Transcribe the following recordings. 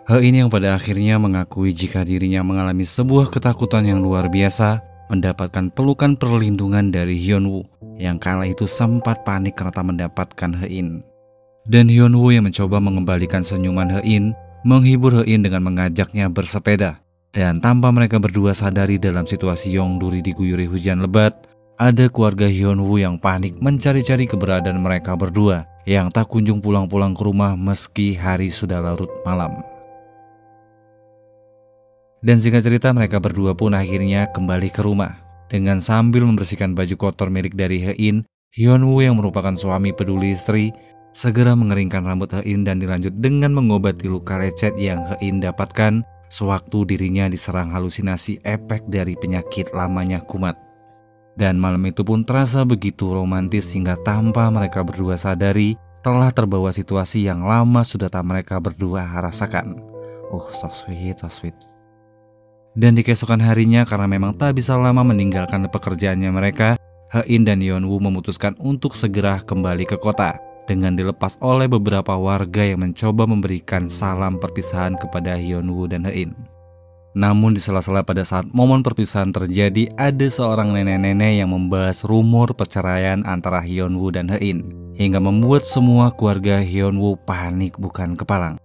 Hein yang pada akhirnya mengakui jika dirinya mengalami sebuah ketakutan yang luar biasa mendapatkan pelukan perlindungan dari Hyunwoo yang kala itu sempat panik karena mendapatkan Hein. Dan Hyunwoo yang mencoba mengembalikan senyuman Hein, menghibur Hein dengan mengajaknya bersepeda. Dan tanpa mereka berdua sadari dalam situasi Yongduri diguyuri hujan lebat, ada keluarga Hyunwoo yang panik mencari-cari keberadaan mereka berdua yang tak kunjung pulang-pulang ke rumah meski hari sudah larut malam. Dan singkat cerita mereka berdua pun akhirnya kembali ke rumah. Dengan sambil membersihkan baju kotor milik dari Hein, Hyunwoo yang merupakan suami peduli istri segera mengeringkan rambut Hein dan dilanjut dengan mengobati luka lecet yang Hein dapatkan sewaktu dirinya diserang halusinasi efek dari penyakit lamanya kumat. Dan malam itu pun terasa begitu romantis hingga tanpa mereka berdua sadari telah terbawa situasi yang lama sudah tak mereka berdua rasakan. So sweet, so sweet. Dan di keesokan harinya karena memang tak bisa lama meninggalkan pekerjaannya mereka, Hein dan Hyunwoo memutuskan untuk segera kembali ke kota dengan dilepas oleh beberapa warga yang mencoba memberikan salam perpisahan kepada Hyunwoo dan Hein. Namun di sela-sela pada saat momen perpisahan terjadi, ada seorang nenek-nenek yang membahas rumor perceraian antara Hyunwoo dan Hein hingga membuat semua keluarga Hyunwoo panik bukan kepalang.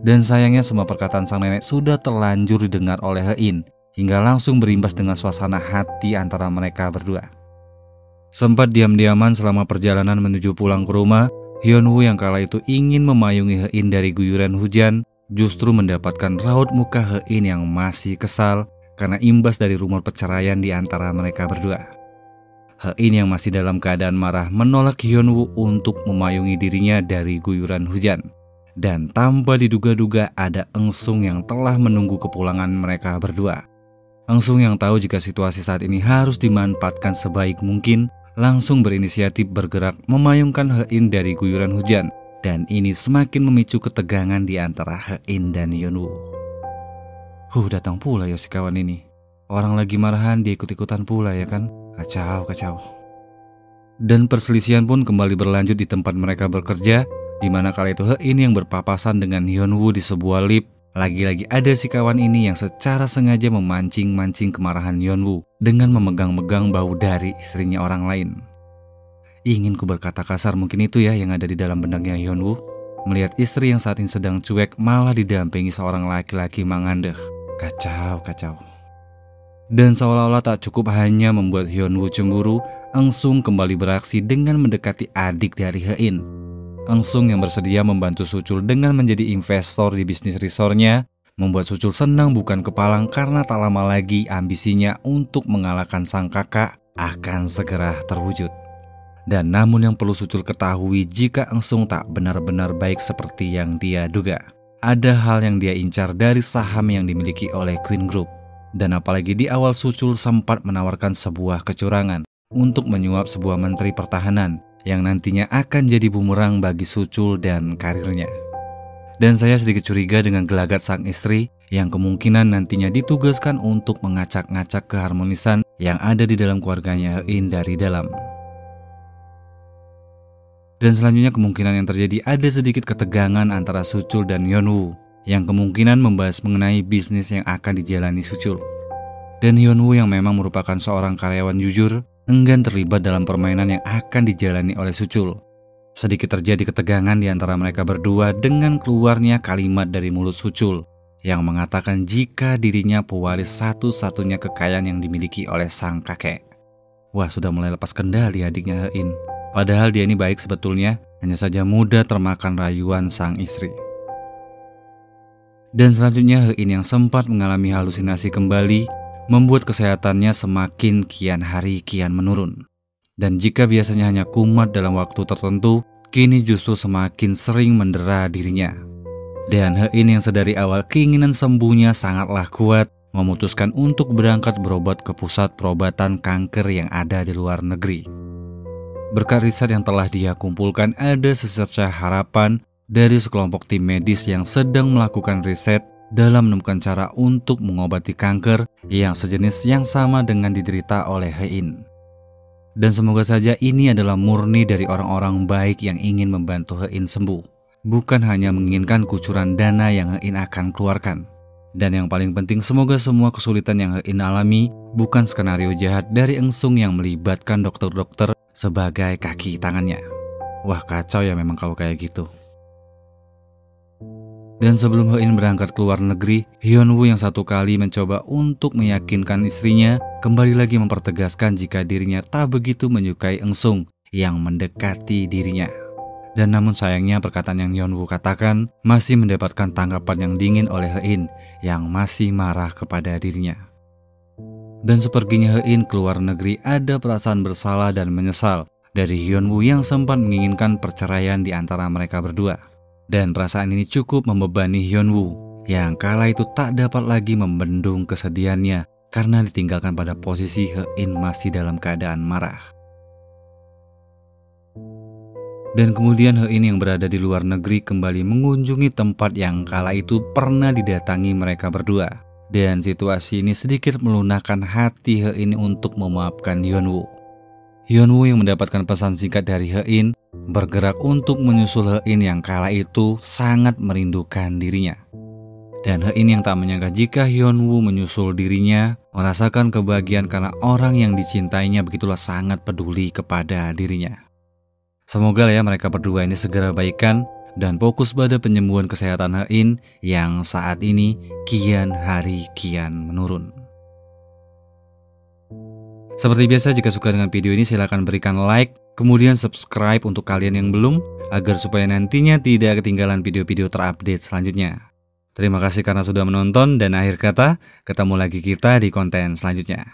Dan sayangnya semua perkataan sang nenek sudah terlanjur didengar oleh Hein hingga langsung berimbas dengan suasana hati antara mereka berdua. Sempat diam-diaman selama perjalanan menuju pulang ke rumah, Hyunwoo yang kala itu ingin memayungi Hein dari guyuran hujan justru mendapatkan raut muka Hein yang masih kesal karena imbas dari rumor perceraian di antara mereka berdua. Hein yang masih dalam keadaan marah menolak Hyunwoo untuk memayungi dirinya dari guyuran hujan. Dan tanpa diduga-duga ada Engsung yang telah menunggu kepulangan mereka berdua. Engsung yang tahu jika situasi saat ini harus dimanfaatkan sebaik mungkin, langsung berinisiatif bergerak memayungkan Hein dari guyuran hujan. Dan ini semakin memicu ketegangan di antara Hein dan Hyunwoo. Datang pula ya si kawan ini. Orang lagi marahan dia ikut-ikutan pula ya kan? Kacau. Dan perselisihan pun kembali berlanjut di tempat mereka bekerja, di mana kala itu Hein yang berpapasan dengan Hyunwoo di sebuah lift. Lagi-lagi ada si kawan ini yang secara sengaja memancing-mancing kemarahan Hyunwoo dengan memegang-megang bau dari istrinya orang lain. Ingin ku berkata kasar mungkin itu ya yang ada di dalam benaknya Hyunwoo. Melihat istri yang saat ini sedang cuek malah didampingi seorang laki-laki mangandeh. Kacau. Dan seolah-olah tak cukup hanya membuat Hyunwoo cemburu, Engsung kembali beraksi dengan mendekati adik dari Hein. Engsung yang bersedia membantu Suchul dengan menjadi investor di bisnis resortnya, membuat Suchul senang bukan kepalang karena tak lama lagi ambisinya untuk mengalahkan sang kakak akan segera terwujud. Dan namun yang perlu Suchul ketahui jika Engsung tak benar-benar baik seperti yang dia duga. Ada hal yang dia incar dari saham yang dimiliki oleh Queen Group. Dan apalagi di awal Suchul sempat menawarkan sebuah kecurangan untuk menyuap sebuah menteri pertahanan yang nantinya akan jadi bumerang bagi Suchul dan karirnya. Dan saya sedikit curiga dengan gelagat sang istri yang kemungkinan nantinya ditugaskan untuk mengacak-ngacak keharmonisan yang ada di dalam keluarganya Hein dari dalam. Dan selanjutnya kemungkinan yang terjadi ada sedikit ketegangan antara Suchul dan Hyunwoo yang kemungkinan membahas mengenai bisnis yang akan dijalani Suchul. Dan Hyunwoo yang memang merupakan seorang karyawan jujur enggan terlibat dalam permainan yang akan dijalani oleh Suchul. Sedikit terjadi ketegangan di antara mereka berdua dengan keluarnya kalimat dari mulut Suchul yang mengatakan jika dirinya pewaris satu-satunya kekayaan yang dimiliki oleh sang kakek. Wah, sudah mulai lepas kendali adiknya Hein. Padahal dia ini baik sebetulnya, hanya saja mudah termakan rayuan sang istri. Dan selanjutnya Hein yang sempat mengalami halusinasi kembali membuat kesehatannya semakin kian hari kian menurun. Dan jika biasanya hanya kumat dalam waktu tertentu, kini justru semakin sering mendera dirinya. Dan Hein yang sedari awal keinginan sembuhnya sangatlah kuat, memutuskan untuk berangkat berobat ke pusat perobatan kanker yang ada di luar negeri. Berkat riset yang telah dia kumpulkan, ada secercah harapan dari sekelompok tim medis yang sedang melakukan riset dalam menemukan cara untuk mengobati kanker yang sejenis yang sama dengan diderita oleh Hein. Dan semoga saja ini adalah murni dari orang-orang baik yang ingin membantu Hein sembuh. bukan hanya menginginkan kucuran dana yang Hein akan keluarkan. Dan yang paling penting, semoga semua kesulitan yang Hein alami bukan skenario jahat dari Engsung yang melibatkan dokter-dokter sebagai kaki tangannya. Wah, kacau ya memang kalau kayak gitu. Dan sebelum Hein berangkat ke luar negeri, Hyunwoo yang satu kali mencoba untuk meyakinkan istrinya kembali lagi mempertegaskan jika dirinya tak begitu menyukai Engsung yang mendekati dirinya. Dan namun sayangnya perkataan yang Hyunwoo katakan masih mendapatkan tanggapan yang dingin oleh Hein yang masih marah kepada dirinya. Dan seperginya Hein ke luar negeri, ada perasaan bersalah dan menyesal dari Hyunwoo yang sempat menginginkan perceraian di antara mereka berdua. Dan perasaan ini cukup membebani Hyunwoo yang kala itu tak dapat lagi membendung kesedihannya karena ditinggalkan pada posisi Hein masih dalam keadaan marah. Dan kemudian Hein yang berada di luar negeri kembali mengunjungi tempat yang kala itu pernah didatangi mereka berdua. Dan situasi ini sedikit melunakkan hati Hein untuk memaafkan Hyunwoo. Hyunwoo yang mendapatkan pesan singkat dari Hein bergerak untuk menyusul Hein yang kala itu sangat merindukan dirinya. Dan Hein yang tak menyangka jika Hyunwoo menyusul dirinya merasakan kebahagiaan karena orang yang dicintainya begitulah sangat peduli kepada dirinya. Semoga ya mereka berdua ini segera baikan dan fokus pada penyembuhan kesehatan Hein yang saat ini kian hari kian menurun. Seperti biasa, jika suka dengan video ini silahkan berikan like, kemudian subscribe untuk kalian yang belum, agar supaya nantinya tidak ketinggalan video-video terupdate selanjutnya. Terima kasih karena sudah menonton, dan akhir kata, ketemu lagi kita di konten selanjutnya.